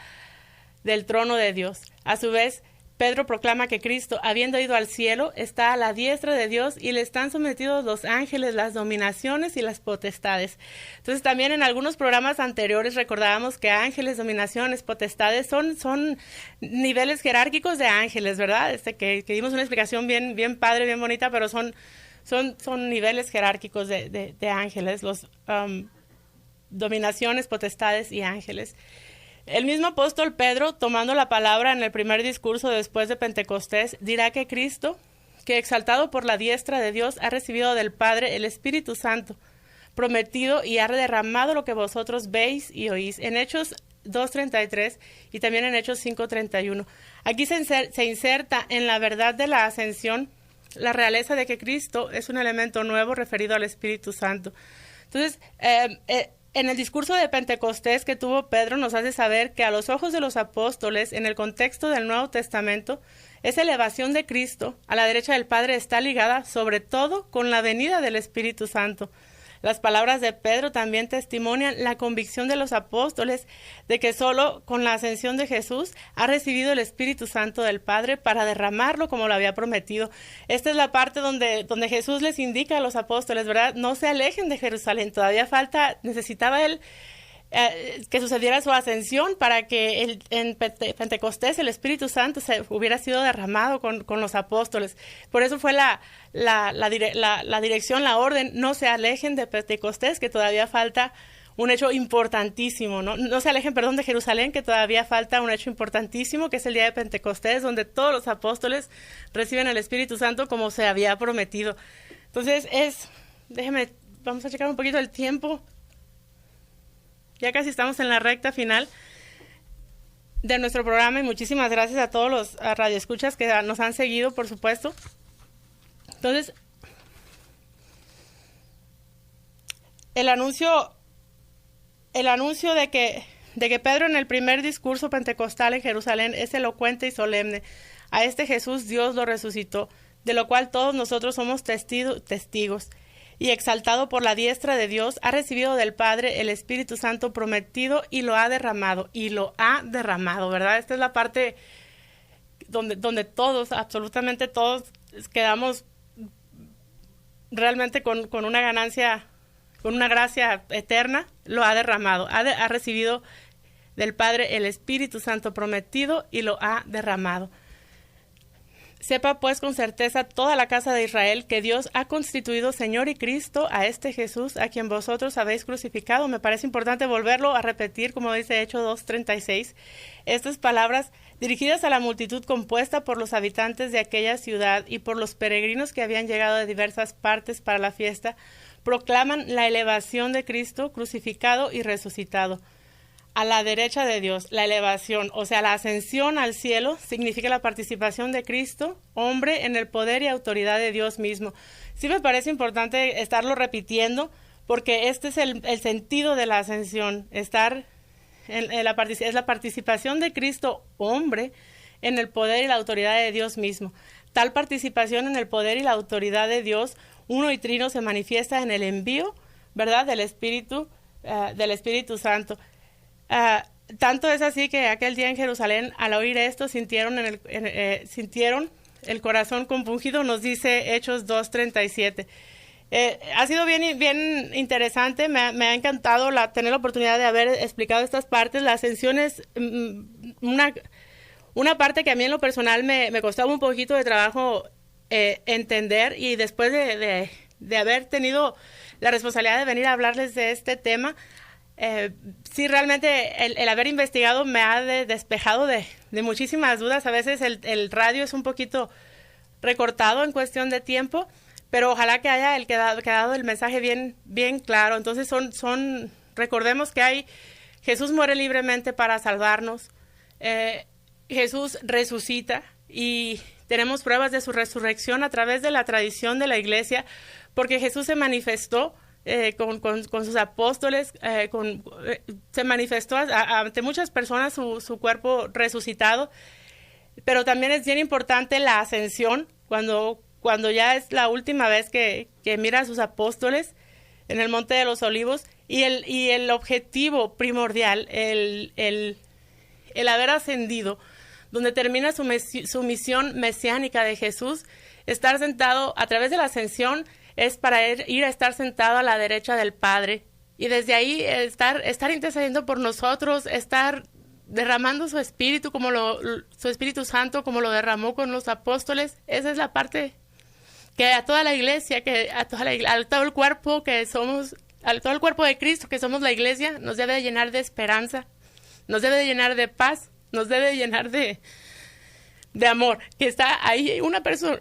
del trono de Dios. A su vez, Pedro proclama que Cristo, habiendo ido al cielo, está a la diestra de Dios y le están sometidos los ángeles, las dominaciones y las potestades. Entonces, también en algunos programas anteriores recordábamos que ángeles, dominaciones, potestades son niveles jerárquicos de ángeles, ¿verdad? Que dimos una explicación bien padre, bien bonita, pero son niveles jerárquicos de ángeles, los dominaciones, potestades y ángeles. El mismo apóstol Pedro, tomando la palabra en el primer discurso después de Pentecostés, dirá que Cristo, que exaltado por la diestra de Dios, ha recibido del Padre el Espíritu Santo, prometido, y ha derramado lo que vosotros veis y oís. En Hechos 2:33 y también en Hechos 5:31. Aquí se inserta en la verdad de la ascensión la realeza de que Cristo es un elemento nuevo referido al Espíritu Santo. Entonces, en el discurso de Pentecostés que tuvo Pedro, nos hace saber que a los ojos de los apóstoles, en el contexto del Nuevo Testamento, esa elevación de Cristo a la derecha del Padre está ligada sobre todo con la venida del Espíritu Santo. Las palabras de Pedro también testimonian la convicción de los apóstoles de que solo con la ascensión de Jesús ha recibido el Espíritu Santo del Padre para derramarlo como lo había prometido. Esta es la parte donde Jesús les indica a los apóstoles, ¿verdad? No se alejen de Jerusalén, todavía necesitaba él que sucediera su ascensión para que en Pentecostés el Espíritu Santo hubiera sido derramado con los apóstoles. Por eso fue la dirección, la orden: no se alejen de Pentecostés, que todavía falta un hecho importantísimo, ¿no? No se alejen, de Jerusalén, que todavía falta un hecho importantísimo, que es el día de Pentecostés, donde todos los apóstoles reciben el Espíritu Santo como se había prometido. Entonces vamos a checar un poquito el tiempo. Ya casi estamos en la recta final de nuestro programa y muchísimas gracias a todos los radioescuchas que nos han seguido, por supuesto. Entonces, el anuncio de que Pedro en el primer discurso pentecostal en Jerusalén es elocuente y solemne. A este Jesús Dios lo resucitó, de lo cual todos nosotros somos testigos. y exaltado por la diestra de Dios, ha recibido del Padre el Espíritu Santo prometido y lo ha derramado. Y lo ha derramado, ¿verdad? Esta es la parte donde todos, absolutamente todos, quedamos realmente con una ganancia, con una gracia eterna. Lo ha derramado. Ha recibido del Padre el Espíritu Santo prometido y lo ha derramado. Sepa pues con certeza toda la casa de Israel que Dios ha constituido Señor y Cristo a este Jesús a quien vosotros habéis crucificado. Me parece importante volverlo a repetir, como dice Hechos 2:36. Estas palabras dirigidas a la multitud compuesta por los habitantes de aquella ciudad y por los peregrinos que habían llegado de diversas partes para la fiesta, proclaman la elevación de Cristo crucificado y resucitado a la derecha de Dios. La elevación, o sea, la ascensión al cielo, significa la participación de Cristo, hombre, en el poder y autoridad de Dios mismo. Sí me parece importante estarlo repitiendo, porque este es el sentido de la ascensión, estar es la participación de Cristo, hombre, en el poder y la autoridad de Dios mismo. Tal participación en el poder y la autoridad de Dios, uno y trino, se manifiesta en el envío, ¿verdad?, del Espíritu Santo. Tanto es así que aquel día en Jerusalén, al oír esto, sintieron el corazón compungido, nos dice Hechos 2:37. Ha sido bien interesante, me ha encantado tener la oportunidad de haber explicado estas partes. La ascensión es una parte que a mí en lo personal me costaba un poquito de trabajo entender, y después de haber tenido la responsabilidad de venir a hablarles de este tema, sí, realmente el haber investigado me ha despejado de muchísimas dudas. A veces el radio es un poquito recortado en cuestión de tiempo, pero ojalá que haya quedado el mensaje bien claro. Entonces recordemos que Jesús muere libremente para salvarnos, Jesús resucita y tenemos pruebas de su resurrección a través de la tradición de la iglesia, porque Jesús se manifestó con sus apóstoles, se manifestó ante muchas personas su cuerpo resucitado, pero también es bien importante la ascensión, cuando ya es la última vez que mira a sus apóstoles en el Monte de los Olivos, y el objetivo primordial, el haber ascendido, donde termina su misión mesiánica de Jesús, estar sentado a través de la ascensión, es para ir a estar sentado a la derecha del Padre, y desde ahí estar intercediendo por nosotros, estar derramando su Espíritu, su Espíritu Santo, como lo derramó con los apóstoles. Esa es la parte que a toda la iglesia, a todo el cuerpo que somos, a todo el cuerpo de Cristo que somos la iglesia, nos debe de llenar de esperanza, nos debe de llenar de paz, nos debe de llenar de amor, que está ahí una persona,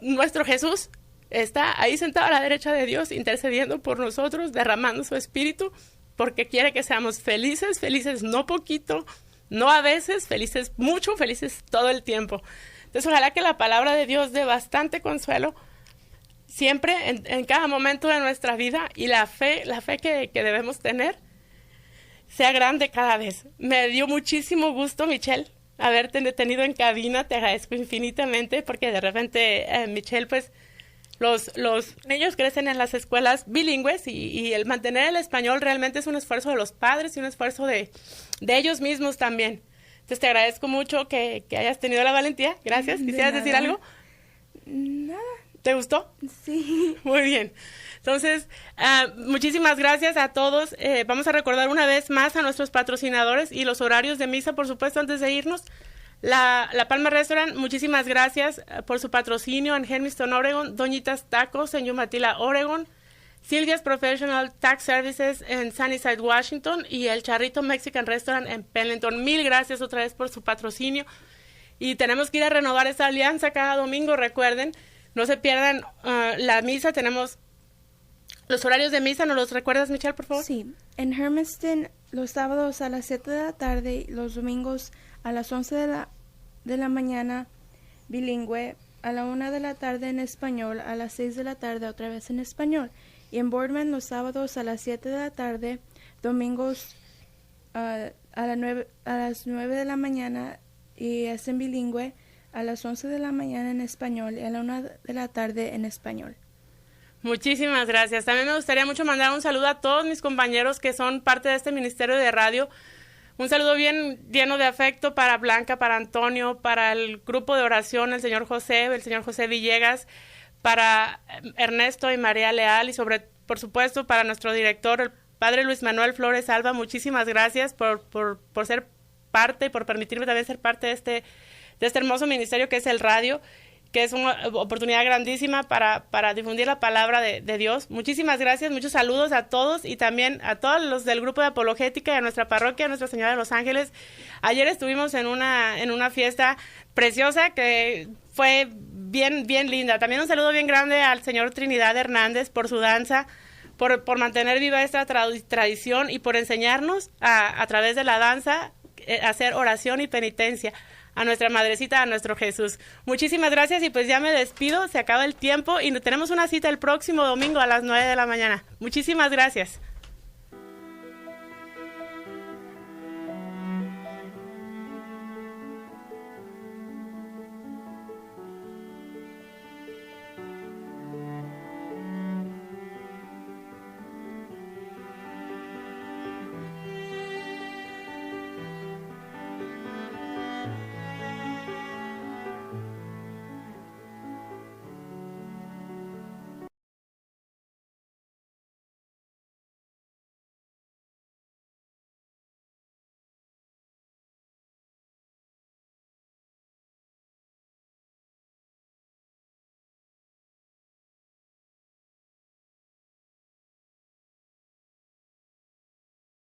nuestro Jesús, está ahí sentado a la derecha de Dios, intercediendo por nosotros, derramando su Espíritu, porque quiere que seamos felices no poquito, no a veces, felices mucho, felices todo el tiempo. Entonces, ojalá que la palabra de Dios dé bastante consuelo siempre, en cada momento de nuestra vida, y la fe que debemos tener sea grande cada vez. Me dio muchísimo gusto, Michelle, haberte tenido en cabina. Te agradezco infinitamente, porque de repente, Michelle, pues, los niños crecen en las escuelas bilingües, y el mantener el español realmente es un esfuerzo de los padres y un esfuerzo de ellos mismos también. Entonces te agradezco mucho que hayas tenido la valentía. Gracias. ¿Quisieras decir algo? Nada. ¿Te gustó? Sí. Muy bien. Entonces, muchísimas gracias a todos. Vamos a recordar una vez más a nuestros patrocinadores y los horarios de misa, por supuesto, antes de irnos. La Palma Restaurant, muchísimas gracias por su patrocinio en Hermiston, Oregon. Doñitas Tacos en Umatilla, Oregon. Silvia's Professional Tax Services en Sunnyside, Washington. Y el Charrito Mexican Restaurant en Pendleton. Mil gracias otra vez por su patrocinio. Y tenemos que ir a renovar esa alianza cada domingo, recuerden. No se pierdan la misa. Tenemos los horarios de misa. ¿Nos los recuerdas, Michelle, por favor? Sí. En Hermiston, los sábados a las 7 de la tarde, los domingos a las 11 de la mañana, bilingüe, a la 1 de la tarde en español, a las 6 de la tarde otra vez en español. Y en Boardman, los sábados a las 7 de la tarde, domingos a las 9 de la mañana, y es en bilingüe, a las 11 de la mañana en español y a la 1 de la tarde en español. Muchísimas gracias. También me gustaría mucho mandar un saludo a todos mis compañeros que son parte de este ministerio de radio. Un saludo bien lleno de afecto para Blanca, para Antonio, para el grupo de oración, el señor José Villegas, para Ernesto y María Leal y por supuesto, para nuestro director, el padre Luis Manuel Flores Alba. Muchísimas gracias por ser parte y por permitirme también ser parte de este hermoso ministerio que es el radio, que es una oportunidad grandísima para difundir la palabra de Dios. Muchísimas gracias, muchos saludos a todos y también a todos los del grupo de apologética de nuestra parroquia, Nuestra Señora de los Ángeles. Ayer estuvimos en una fiesta preciosa que fue bien linda. También un saludo bien grande al señor Trinidad Hernández por su danza, por mantener viva esta tradición y por enseñarnos a través de la danza a hacer oración y penitencia a nuestra madrecita, a nuestro Jesús. Muchísimas gracias y pues ya me despido, se acaba el tiempo y tenemos una cita el próximo domingo a las 9 de la mañana. Muchísimas gracias.